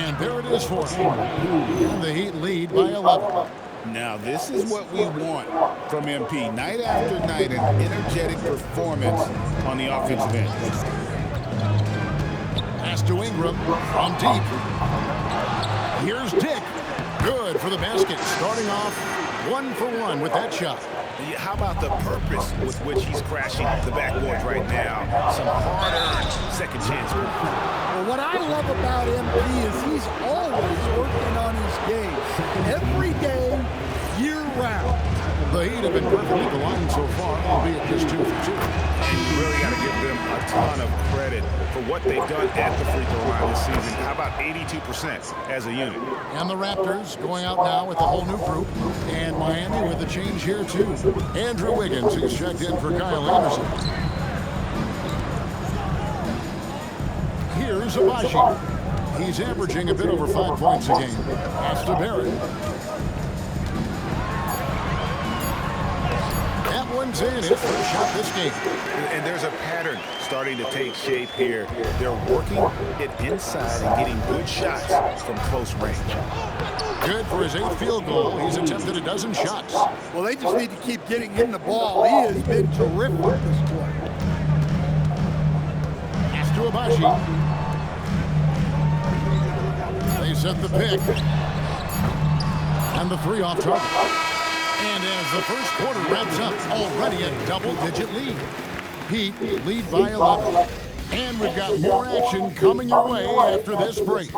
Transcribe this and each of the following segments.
And there it is for him. And the Heat lead by 11. Now, this is what we want from MP. Night after night, an energetic performance on the offensive end. Pass to Ingram from deep. Here's Dick. Good for the basket. Starting off 1 for 1 with that shot. How about the purpose with which he's crashing the backboards right now? Some hard-earned second chance. Well, what I love about MP is he's always working on his game. Every day, year-round. The Heat have been perfect at the line so far, albeit just 2 for 2. And you really got to give them a ton of credit for what they've done at the free throw line this season. How about 82% as a unit? And the Raptors going out now with a whole new group. And Miami with a change here, too. Andrew Wiggins, he's checked in for Kyle Anderson. Here's Abaji. He's averaging a bit over 5 points a game. Pass to Barrett. That one's in. His first shot this game. And there's a pattern starting to take shape here. They're working it inside and getting good shots from close range. Good for his 8th field goal. He's attempted a dozen shots. Well, they just need to keep getting him the ball. He has been terrific this play. Pass to Abaji. They set the pick. And the 3 off target. And as the first quarter wraps up, already a double-digit lead. Heat lead by 11. And we've got more action coming your way after this break.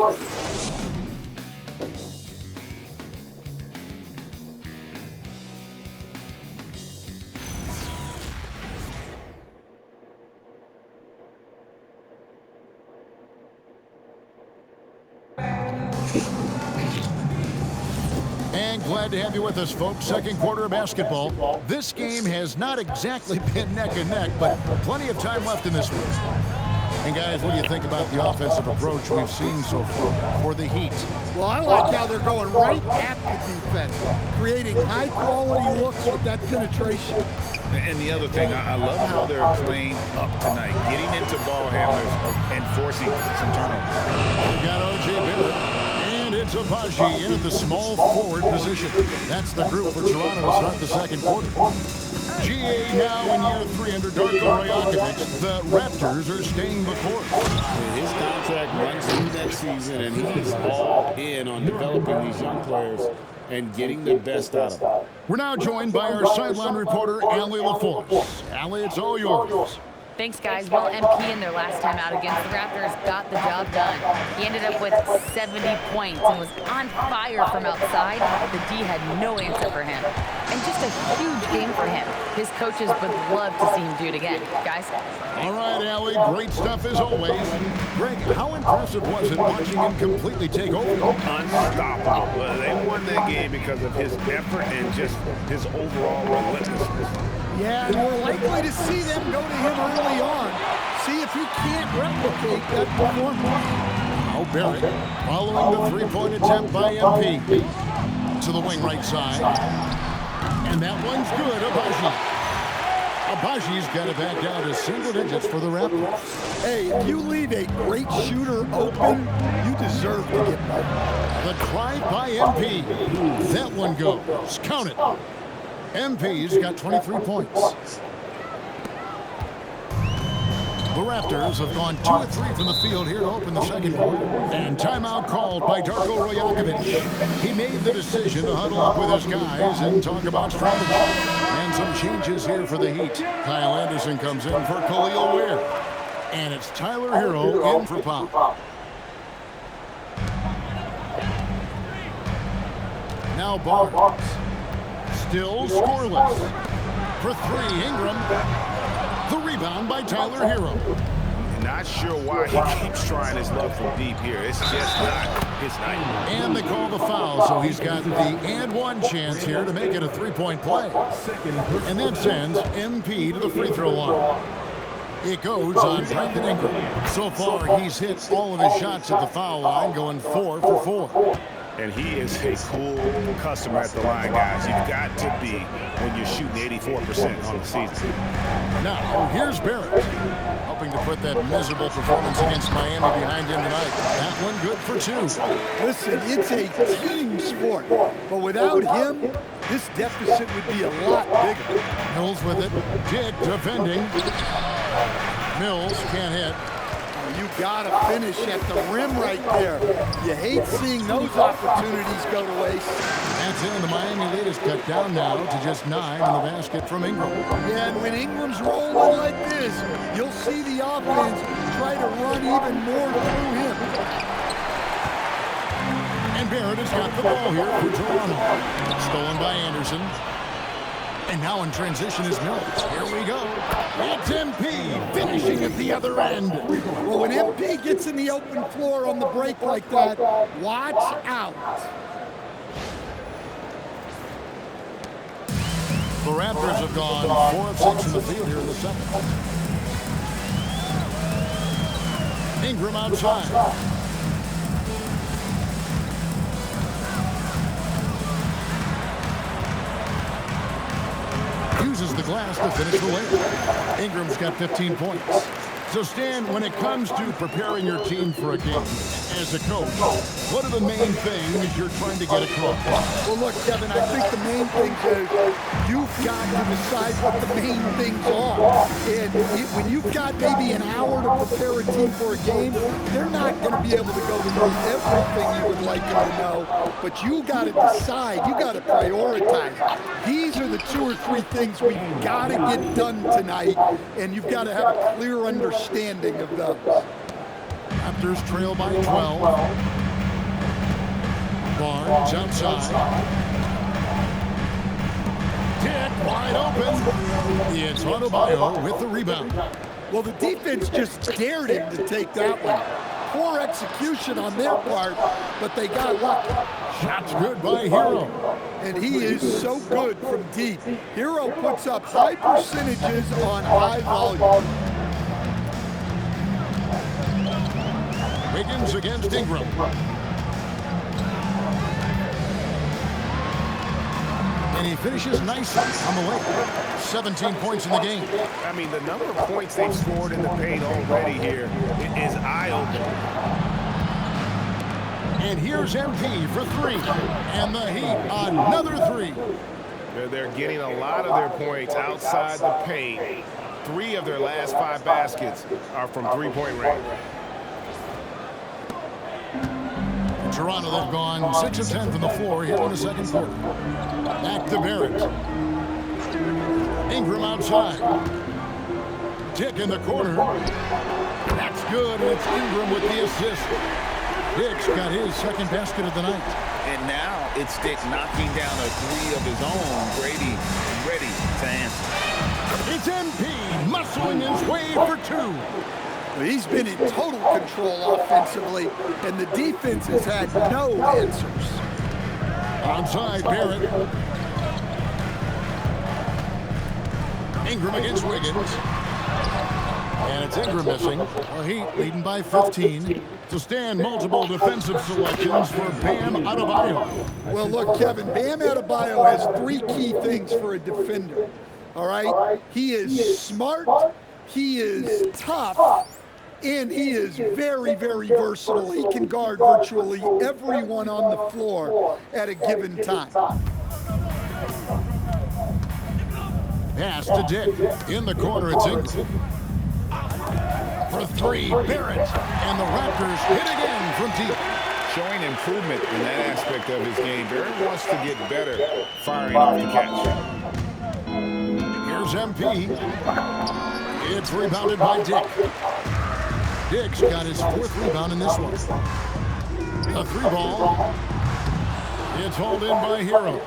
Glad to have you with us, folks. Second quarter of basketball. This game has not exactly been neck and neck, but plenty of time left in this one. And guys, what do you think about the offensive approach we've seen so far for the Heat? Well, I like how they're going right at the defense, creating high-quality looks with that penetration. And the other thing, I love how they're playing up tonight, getting into ball handlers and forcing some turnovers. We got O.J. Barrett. And it's Abaji in at the small forward position. That's the group for Toronto to start the second quarter. GA now in year 3 under Darko Rajakovic. The Raptors are staying the course. His contract runs through next season, and he's all in on developing these young players and getting the best out of them. We're now joined by our sideline reporter, Allie LaForce. Allie, it's all yours. Thanks, guys. Well, MP in their last time out against the Raptors got the job done. He ended up with 70 points and was on fire from outside. The D had no answer for him. And just a huge game for him. His coaches would love to see him do it again. Guys? All right, Allie. Great stuff as always. Greg, how impressive was it watching him completely take over? Unstoppable. They won that game because of his effort and just his overall relentlessness. Yeah, and we're likely to see them go to him early on. See if he can't replicate that performance. Oh, Barrett following the three-point attempt by MP. To the wing right side. And that one's good, Abaji. Abaji's got it back down to single digits for the Raptors. Hey, if you leave a great shooter open, you deserve to get better. The drive by MP. That one goes. Count it. MP's got 23 points. The Raptors have gone 2 of 3 from the field here to open the second quarter. And timeout called by Darko Rajakovic. He made the decision to huddle up with his guys and talk about strategy. And some changes here for the Heat. Kyle Anderson comes in for Khalil Ware. And it's Tyler Hero in for Pop. Now Barnes. Still scoreless. For 3, Ingram. The rebound by Tyler Hero. Not sure why he keeps trying his luck from deep here. It's just not his night. And they call the foul, so he's got the and one chance here to make it a three-point play. And that sends MP to the free throw line. It goes on Brandon Ingram. So far, he's hit all of his shots at the foul line, going 4 for 4. And he is a cool customer at the line, guys. You've got to be when you're shooting 84% on the season. Now, here's Barrett, hoping to put that miserable performance against Miami behind him tonight. That one good for 2. Listen, it's a team sport, but without him, this deficit would be a lot bigger. Mills with it. Dick defending. Mills can't hit. You gotta finish at the rim right there. You hate seeing those opportunities go to waste. That's it. The Miami lead is cut down now to just 9 in the basket from Ingram. Yeah, and when Ingram's rolling like this, you'll see the offense try to run even more through him. And Barrett has got the ball here for Toronto. Stolen by Anderson. And now in transition is Mills. Here we go. It's MP finishing at the other end. Well, when MP gets in the open floor on the break like that, watch out. The Raptors have gone 4 of 6 in the field here in the second. Ingram outside. Uses the glass to finish the layup. Ingram's got 15 points. So, Stan, when it comes to preparing your team for a game, as a coach, what are the main things you're trying to get across? Well, look, Kevin, I think the main thing is you've got to decide what the main things are. And when you've got maybe an hour to prepare a team for a game, they're not going to be able to go through everything you would like them to know. But you got to decide. You got to prioritize. These are the 2 or 3 things we've got to get done tonight, and you've got to have a clear understanding of those. Raptors trail by 12. Barnes outside. Dick wide open. It's Adebayo with the rebound. Well, the defense just dared him to take that one. Poor execution on their part, but they got lucky. Shot's good by Hero. And he is so good from deep. Hero puts up high percentages on high volume. Wiggins against Ingram. And he finishes nicely on the way. 17 points in the game. I mean, the number of points they've scored in the paint already here is eye-opening. And here's MP for 3. And the Heat, another 3. They're getting a lot of their points outside the paint. 3 of their last 5 baskets are from three-point range. Toronto, they've gone 6 of 10 from the floor here in the second quarter. Back to Barrett. Ingram outside. Dick in the corner. That's good. It's Ingram with the assist. Dick's got his second basket of the night. And now it's Dick knocking down a 3 of his own. Brady ready to answer. It's MP muscling his way for 2. He's been in total control offensively, and the defense has had no answers. Onside, Barrett. Ingram against Wiggins. And it's Ingram missing. The Heat leading by 15. To stand multiple defensive selections for Bam Adebayo. Well, look, Kevin, Bam Adebayo has 3 key things for a defender. All right? He is smart, he is tough, and he is very, very versatile. He can guard virtually everyone on the floor at a given time. Pass to Dick. In the corner, it's Ingram. For 3, Barrett. And the Raptors hit again from deep. Showing improvement in that aspect of his game. Barrett wants to get better firing off the catch. Here's MP. It's rebounded by Dick. Dick's got his 4th rebound in this one. The 3 ball. It's hauled in by Hero.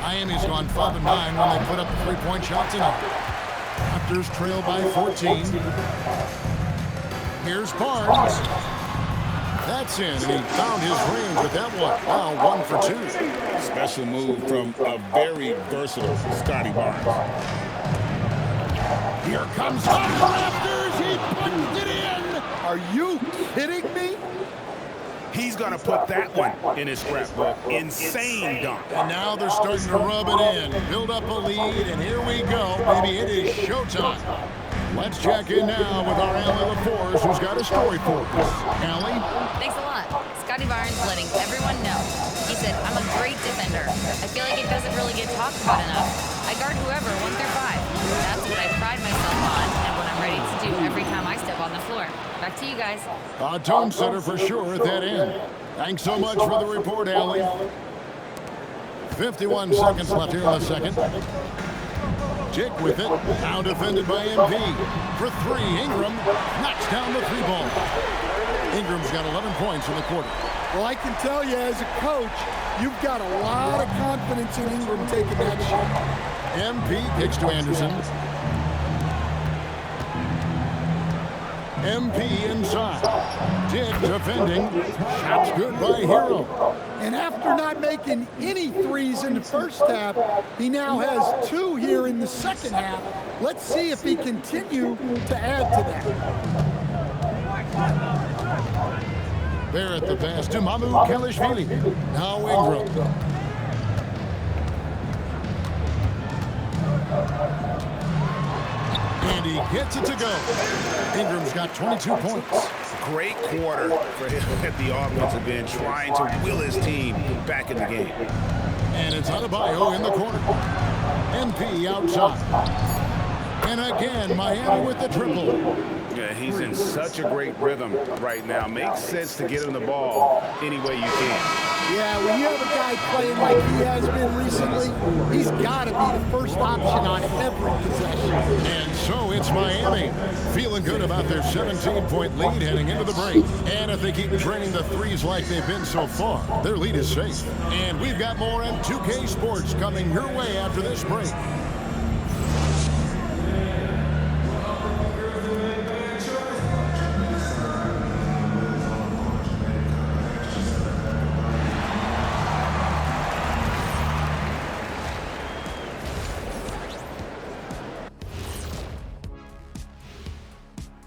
Miami's gone 5 of 9 when they put up the 3-point shot tonight. Raptors trail by 14. Here's Barnes. That's in, and he found his range with that one. Wow, 1 for 2. Special move from a very versatile Scotty Barnes. Here comes the Raptors. He puts it in. Are you kidding me? He's going to put that one in his scrapbook. Insane dunk. And now they're starting to rub it in, build up a lead, and here we go. Maybe it is showtime. Let's check in now with our Allie LaForce, who's got a story for us. Allie? Thanks a lot. Scotty Barnes letting everyone know. He said, I'm a great defender. I feel like it doesn't really get talked about enough. I guard whoever, 1 through 5. That's what I pride myself on and what I'm ready to do every time I step on the floor. Back to you guys. A tone setter for sure at that end. Thanks so much for the report, Allie. 51 seconds left here in the second. Dick with it. Now defended by MP. For 3, Ingram knocks down the 3 ball. Ingram's got 11 points in the quarter. Well, I can tell you as a coach, you've got a lot of confidence in Ingram taking that shot. MP kicks to Anderson. MP inside. Dick defending. Shots good by Hero. And after not making any threes in the first half, he now has 2 here in the second half. Let's see if he continue to add to that. There at the pass to Mamu Kelishvili. Now Ingram. And he gets it to go. Ingram's got 22 points. Great quarter for him at the offensive end, trying to will his team back in the game. And it's Adebayo in the corner. MP outside. And again, Miami with the triple. Yeah, he's in such a great rhythm right now. Makes sense to get him the ball any way you can. Yeah, when you have a guy playing like he has been recently, he's got to be the first option on every possession. And so it's Miami feeling good about their 17-point lead heading into the break. And if they keep draining the threes like they've been so far, their lead is safe. And we've got more M2K Sports coming your way after this break.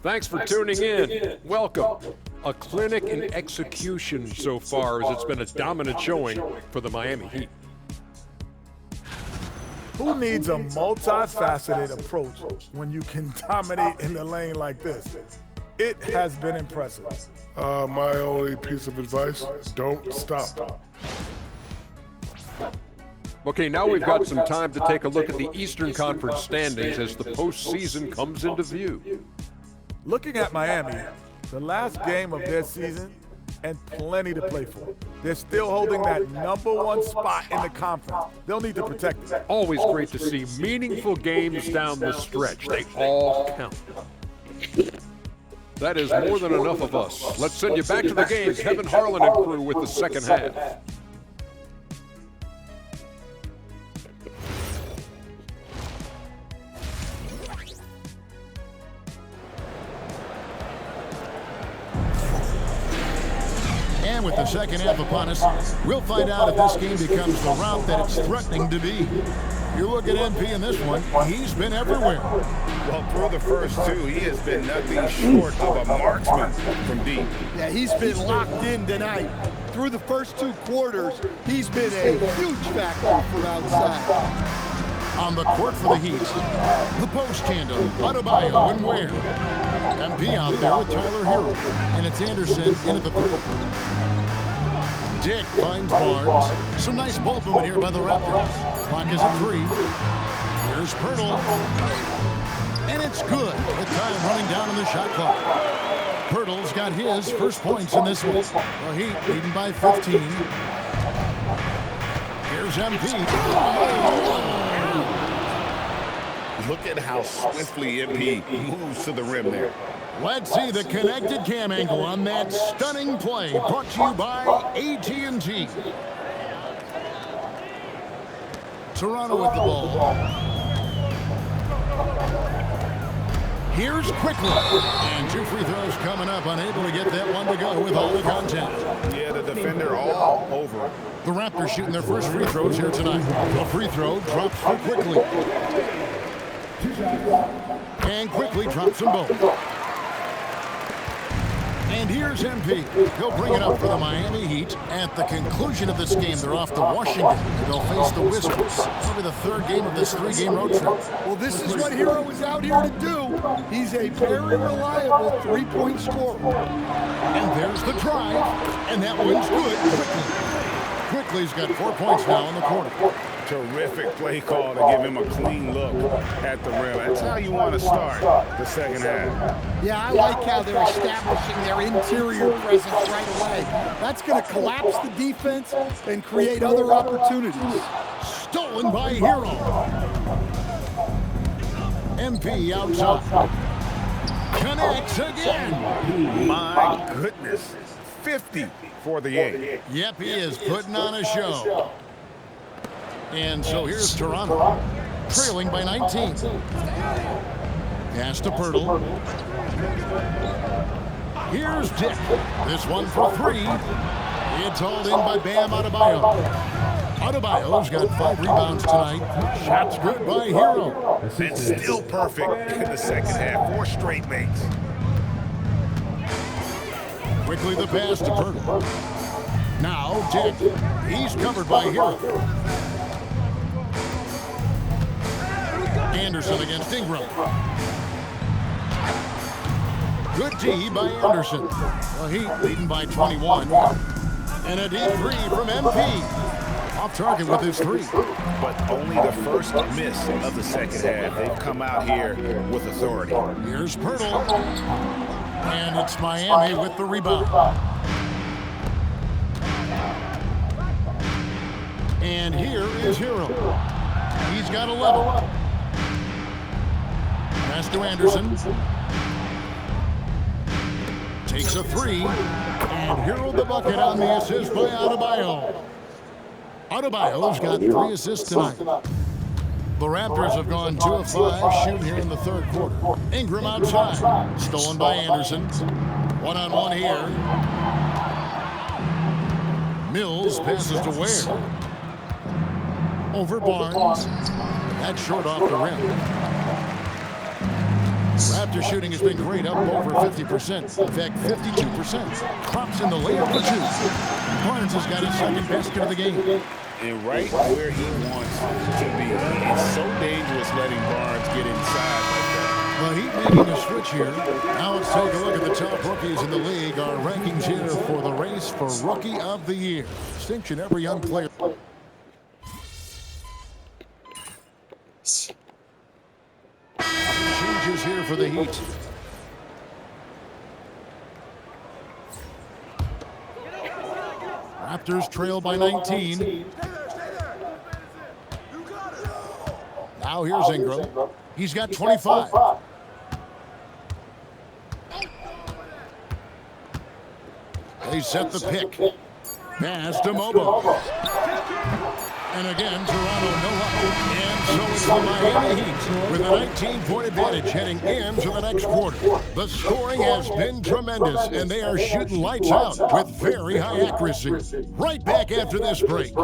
Thanks for tuning in. Welcome. A clinic in execution so far, as it's been a dominant showing for the Miami Heat. Who needs a multifaceted approach when you can dominate in the lane like this? It has been impressive. My only piece of advice, don't stop. Okay, now we've got some time to take a look at the Eastern Conference standings as the postseason comes into view. Looking at Miami, the last game of their season and plenty to play for. They're still holding that #1 spot in the conference. They'll need to protect it. Always great to see meaningful games down the stretch. They all count. That is more than enough of us. Let's send you back to the game. Kevin Harlan and crew with the second half. And with the second half upon us, we'll find out if this game becomes the route that it's threatening to be. You look at MP in this one, he's been everywhere. Well, through the first 2, he has been nothing short of a marksman from deep. Yeah, he's been locked in tonight. Through the first 2 quarters, he's been a huge factor from outside. On the court for the Heat, the post tandem, Adebayo and Ware. MP out there with Tyler Hero, and it's Anderson in at the 3. Dick finds Barnes. Some nice ball movement here by the Raptors. Clock is at 3. Here's Pirtle. And it's good. The time running down on the shot clock. Pirtle's got his first points in this one. The Heat leading by 15. Here's MP. Look at how swiftly MP moves to the rim there. Let's see the connected cam angle on that stunning play, brought to you by AT&T. Toronto with the ball. Here's Quickly. And 2 free throws coming up, unable to get that one to go with all the contact. Yeah, the defender all over it. The Raptors shooting their first free throws here tonight. A free throw drops for Quickly. And Quickly drops them both. And here's MP. He'll bring it up for the Miami Heat. At the conclusion of this game, they're off to Washington. They'll face the Wizards. It'll be the third game of this 3-game road trip. Well, this is what Hero is out here to do. He's a very reliable three-point scorer. And there's the drive. And that one's good. Quickly's got 4 points now in the quarter. Terrific play call to give him a clean look at the rim. That's how you want to start the second half. Yeah, I like how they're establishing their interior presence right away. That's going to collapse the defense and create other opportunities. Stolen by Hero. MP outside. Connects again. My goodness. 50 for the 8. Yep, he is putting on a show. And so here's Toronto, trailing by 19. Pass to Pirtle. Here's Dick. This one for 3. It's hauled in by Bam Adebayo. Adebayo's got 5 rebounds tonight. Shots good by Hero. And still perfect in the second half. 4 straight makes. Quickly the pass to Pirtle. Now Dick. He's covered by Hero. Anderson against Ingram. Good D by Anderson. The Heat leading by 21. And a deep 3 from MP. Off target with his 3. But only the first miss of the second half. They've come out here with authority. Here's Pirtle. And it's Miami with the rebound. And here is Hero. He's got 11. Pass to Anderson. Takes a 3. And Hero the bucket on the assist by Adebayo. Adebayo's got 3 assists tonight. The Raptors have gone 2 of 5 shooting here in the third quarter. Ingram outside. Stolen by Anderson. One-on-one here. Mills passes to Ware. Over Barnes. That's short off the rim. Raptor shooting has been great, up over 50%. In fact, 52%. Klopp's in the layup for 2. Barnes has got his second basket of the game. And right where he wants to be. It's so dangerous letting Barnes get inside like that. The Heat making a switch here. Now let's take a look at the top rookies in the league. Our rankings here for the race for Rookie of the Year. Distinction every young player. Changes here for the Heat. Raptors trail by 19. Now here's Ingram. He's got 25. They set the pick. Pass to Mobo. And again, Toronto no luck. And so it's the Miami Heat with a 19-point advantage heading into the next quarter. The scoring has been tremendous, and they are shooting lights out with very high accuracy. Right back after this break.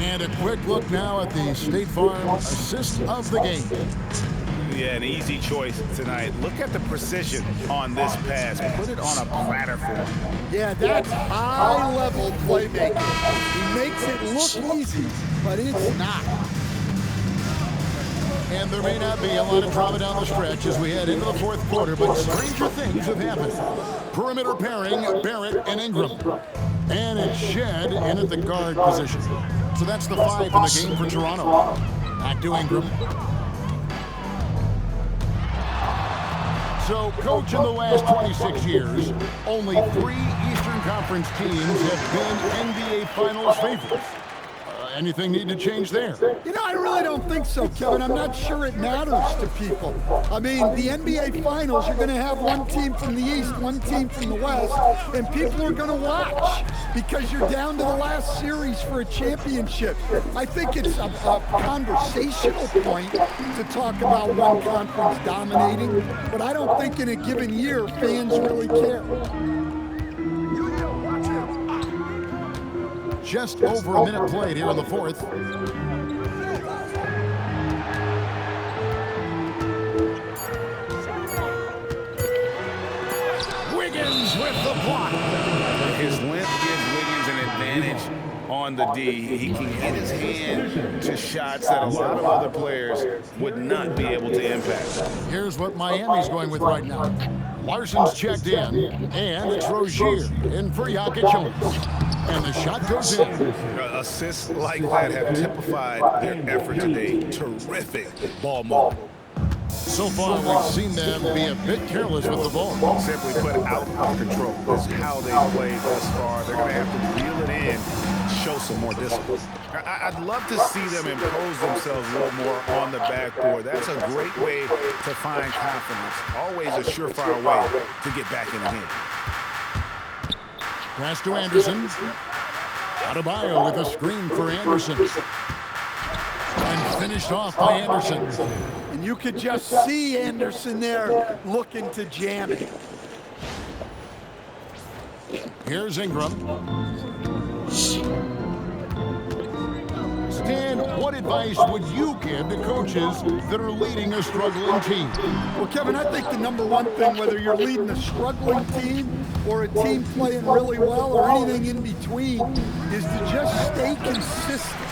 And a quick look now at the State Farm assist of the game. Yeah, an easy choice tonight. Look at the precision on this pass. Put it on a platter for him. Yeah, that's high-level playmaking. He makes it look easy, but it's not. And there may not be a lot of drama down the stretch as we head into the fourth quarter, but stranger things have happened. Perimeter pairing, Barrett and Ingram. And it's Shed in at the guard position. So that's the 5 in the game for Toronto. Back to Ingram. So, coach, in the last 26 years, only 3 Eastern Conference teams have been NBA Finals favorites. Anything need to change there? You know, I really don't think so, Kevin. I'm not sure it matters to people. I mean, the NBA Finals, you're going to have one team from the East, one team from the West, and people are going to watch because you're down to the last series for a championship. I think it's a conversational point to talk about one conference dominating, but I don't think in a given year fans really care. Just over a minute played here in the fourth. Wiggins with the block. His length gives Wiggins an advantage on the D. He can get his hand to shots that a lot of other players would not be able to impact. Here's what Miami's going with right now. Larson's checked in, and it's Rozier in for Jokic. And the shot goes in. Assists like that have typified their effort today. Terrific ball movement. So far, we've seen them be a bit careless with the ball. Simply put, out of control. That's how they played thus far. They're going to have to reel it in, show some more discipline. I'd love to see them impose themselves a little more on the backboard. That's a great way to find confidence. Always a surefire way to get back in the game. Pass to Anderson. Adebayo with a screen for Anderson. And finished off by Anderson. And you could just see Anderson there looking to jam it. Here's Ingram. Stan, what advice would you give to coaches that are leading a struggling team? Well, Kevin, I think the number one thing, whether you're leading a struggling team or a team playing really well or anything in between, is to just stay consistent.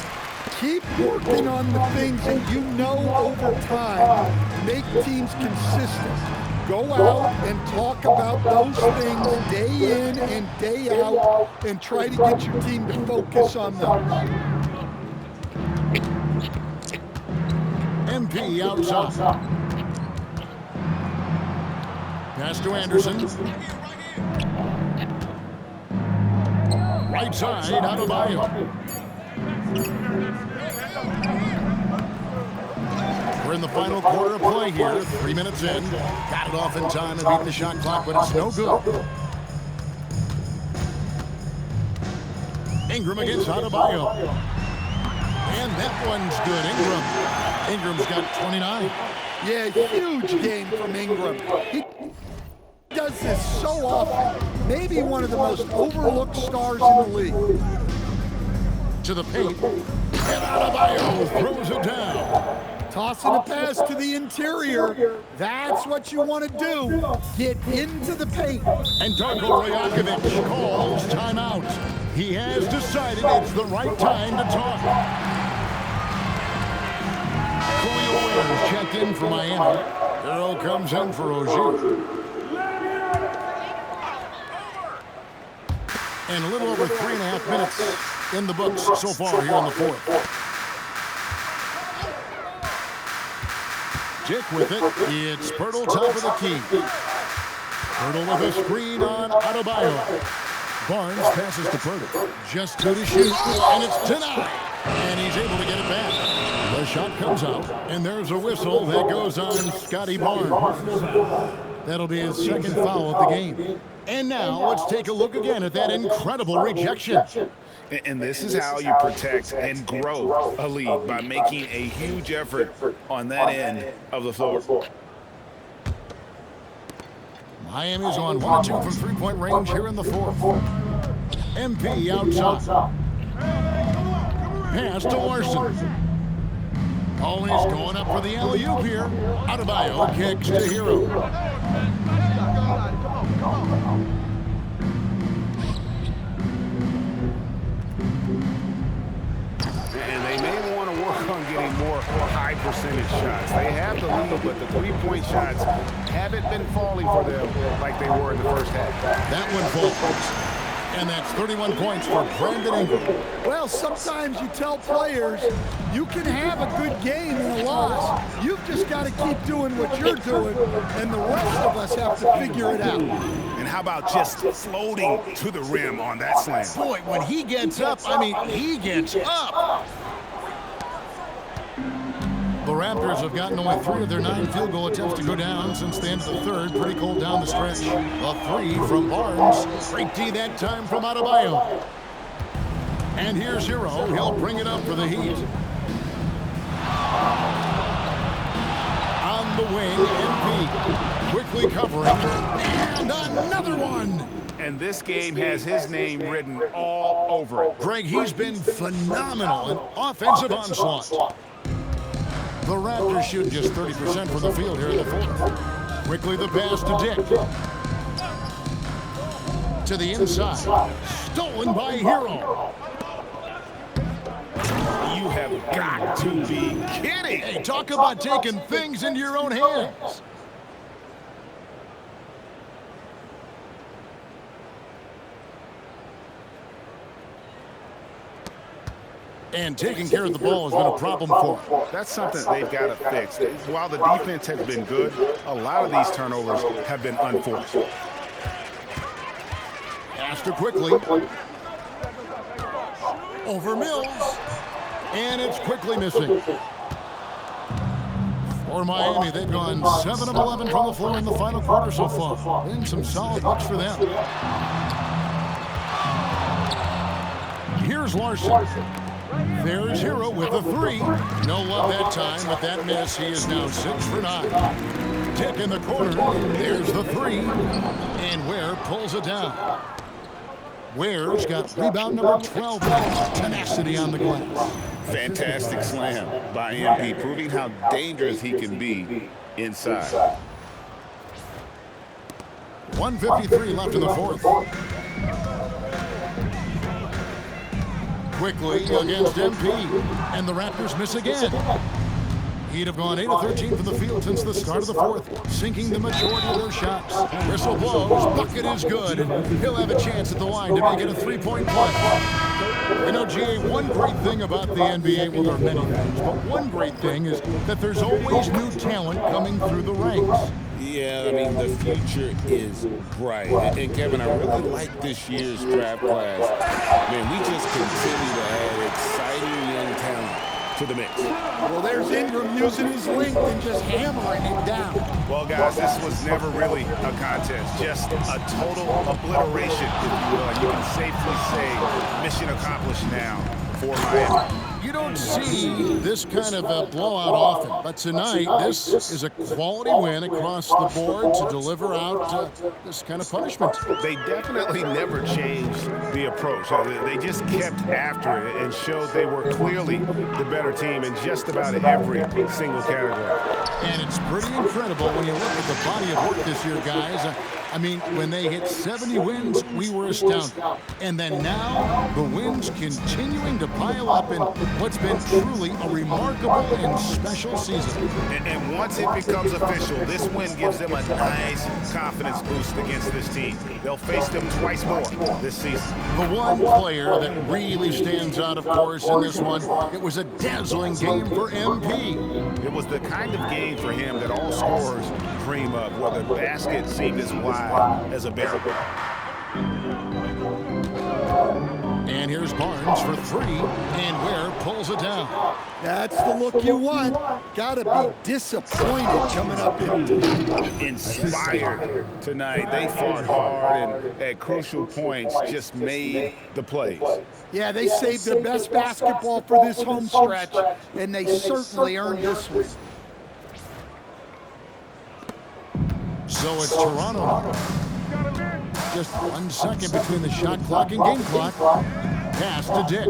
Keep working on the things that you know over time make teams consistent. Go out and talk about those things day in and day out and try to get your team to focus on those. MP outside. Pass to Anderson. Right side, Adebayo. We're in the final quarter of play here. 3 minutes in. Got it off in time and beat the shot clock, but it's no good. Ingram against Adebayo. And that one's good. Ingram's got 29. Yeah, huge game from Ingram. He does this so often. Maybe one of the most overlooked stars in the league. To the paint. And Adebayo throws it down. Tossing a pass to the interior. That's what you want to do. Get into the paint. And Darko Rajakovic calls timeout. He has decided it's the right time to talk. Julio Reyes checked in for Miami. Earl comes in for Rozier. And a little over 3.5 minutes in the books so far here in the fourth. Dick with it. It's Pirtle top of the key. Pirtle with a screen on Adebayo. Barnes passes to Pirtle. Just good to shoot. And it's denied. And he's able to get it back. The shot comes out. And there's a whistle that goes on Scotty Barnes. That'll be his second foul of the game. And now let's take a look again at that incredible rejection. And this is how you protect and grow a lead, by making a huge effort on that end of the floor. Miami's on 1 2 from three-point range here in the fourth. MP outside. Pass to Larson. Oh, he's going up for the alley-oop here. Adebayo kicks to Hero. And they may want to work on getting more high percentage shots. They have the lead, but the three-point shots haven't been falling for them like they were in the first half. That one falls. And that's 31 points for Brandon Ingram. Well, sometimes you tell players you can have a good game and a loss. You've just got to keep doing what you're doing, and the rest of us have to figure it out. And how about just floating to the rim on that slam? Boy, when he gets up, I mean, he gets up. The Raptors have gotten only 3 of their 9 field goal attempts to go down since the end of the third. Pretty cold down the stretch. A 3 from Barnes. Great D that time from Adebayo. And here's Hero. He'll bring it up for the Heat. On the wing, MP. Quickly covering. And another one. And this game has his name written all over it. Greg, he's been phenomenal in offensive onslaught. The Raptors shoot just 30% from the field here in the fourth. Quickly the pass to Dick. To the inside. Stolen by Hero. You have got to be kidding. Hey, talk about taking things into your own hands. And taking care of the ball has been a problem for them. That's something they've got to fix. While the defense has been good, a lot of these turnovers have been unforced. Astor quickly. Over Mills. And it's quickly missing. For Miami, they've gone 7 of 11 from the floor in the final quarter so far. And some solid looks for them. Here's Larson. There's Hero with a 3. No love that time, but that miss. He is now 6 for 9. Dick in the corner. There's the 3. And Ware pulls it down. Ware's got rebound number 12. Tenacity on the glass. Fantastic slam by MP, proving how dangerous he can be inside. 1:53 left in the fourth. Quickly against MP, and the Raptors miss again. He'd have gone 8 of 13 from the field since the start of the fourth, sinking the majority of their shots. Whistle blows, bucket is good, and he'll have a chance at the line to make it a 3-point play. You know, GA, one great thing about the NBA, well, there are many things, but one great thing is that there's always new talent coming through the ranks. Yeah, I mean, the future is bright. And Kevin, I really like this year's draft class. Man, we just continue to add exciting young talent to the mix. Well, there's Ingram using his length and just hammering it down. Well, guys, this was never really a contest. Just a total obliteration, if you will. And you can safely say mission accomplished now for Miami. You don't see this kind of a blowout often, but tonight this is a quality win across the board to deliver out this kind of punishment. They definitely never changed the approach. They just kept after it and showed they were clearly the better team in just about every single category. And it's pretty incredible when you look at the body of work this year, guys. I mean, when they hit 70 wins, we were astounded. And then now, the wins continuing to pile up in what's been truly a remarkable and special season. And once it becomes official, this win gives them a nice confidence boost against this team. They'll face them twice more this season. The one player that really stands out, of course, in this one, it was a dazzling game for MP. It was the kind of game for him that all scorers dream of, where the basket seemed as wide as a barrel. And here's Barnes for 3, and Ware pulls it down. That's the look you want. Gotta be disappointed coming up in. Inspired tonight. They fought hard and at crucial points just made the plays. Yeah, they saved their best basketball for this home stretch, and they certainly earned this one. So it's Toronto. Just 1 second between the shot clock and game clock. Pass to Dick.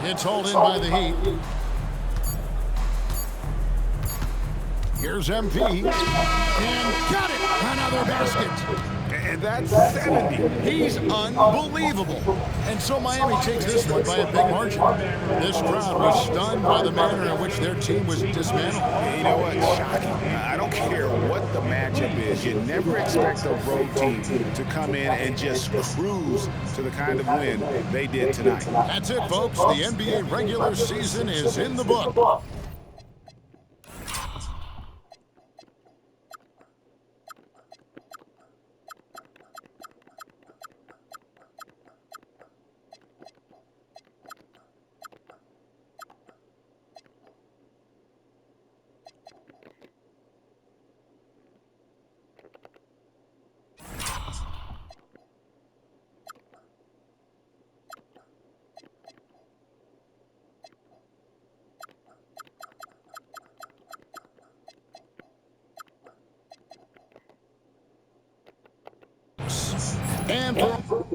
It's hauled in by the Heat. Here's MP. And got it! Another basket. And that's 70. He's unbelievable. And so Miami takes this one by a big margin. This crowd was stunned by the manner in which their team was dismantled. You know what? Shocking. I don't care what the matchup is. You never expect a road team to come in and just cruise to the kind of win they did tonight. That's it, folks. The NBA regular season is in the book. And for